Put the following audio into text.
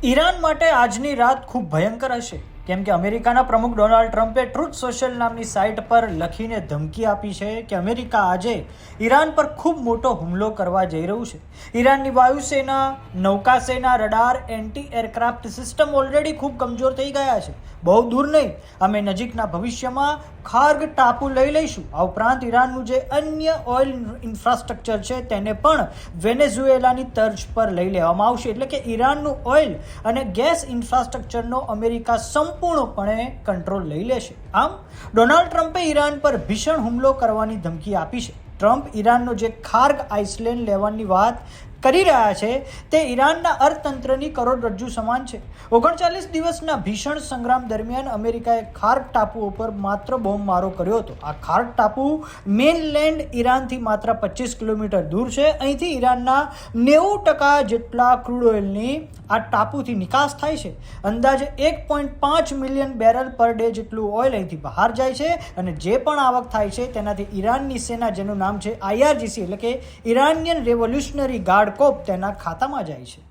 Iran માટે આજની રાત ખૂબ ભયંકર હશે, કેમ કે અમેરિકાના પ્રમુખ ડોનાલ્ડ ટ્રમ્પે ટ્રુથ સોશિયલ નામની સાઇટ પર લખીને ધમકી આપી છે કે અમેરિકા આજે ઈરાન પર ખૂબ મોટો હુમલો કરવા જઈ રહ્યું છે. ઈરાનની વાયુસેના, નૌકાસેના, radar, anti aircraft system already ખૂબ કમજોર થઈ ગયા છે. બહુ દૂર નહીં, અમે નજીકના ભવિષ્યમાં ખાર્ગ ટાપુ લઈ લઈશું. આ ઉપરાંત ઈરાનનું જે અન્ય ઓઇલ ઇન્ફ્રાસ્ટ્રક્ચર છે તેને પણ વેનેઝુએલાની તર્જ પર લઈ લેવામાં આવશે. એટલે કે ઈરાનનું ઓઇલ અને ગેસ ઇન્ફ્રાસ્ટ્રક્ચરનો અમેરિકા સંપૂર્ણપણે કંટ્રોલ લઈ લેશે. આમ ડોનાલ્ડ ટ્રમ્પે ઈરાન પર ભીષણ હુમલો કરવાની ધમકી આપી છે. ટ્રમ્પ ઈરાનનો જે ખાર્ગ આઇસલેન્ડ લેવાની વાત કરી રહ્યા છે તે ઈરાનના અર્થતંત્રની કરોડરજ્જુ સમાન છે. 39 દિવસના ભીષણ સંગ્રામ દરમિયાન અમેરિકાએ ખાર્ગ ટાપુઓ પર માત્ર બોમ્બમારો કર્યો હતો. આ ખાર્ગ ટાપુ મેઇનલેન્ડ ઈરાનથી માત્ર 25 કિલોમીટર દૂર છે. અહીંથી ઈરાનના 90% જેટલા ક્રૂડ ઓઇલની આ ટાપુથી નિકાસ થાય છે. અંદાજે 1.5 મિલિયન બેરલ પર ડે જેટલું ઓઇલ અહીંથી બહાર જાય છે અને જે પણ આવક થાય છે તેનાથી ઈરાનની સેના, જેનું નામ છે IRGC એટલે કે ઇરાનિયન રેવોલ્યુશનરી ગાર્ડ કોપ, તેના ખાતામાં જાય છે.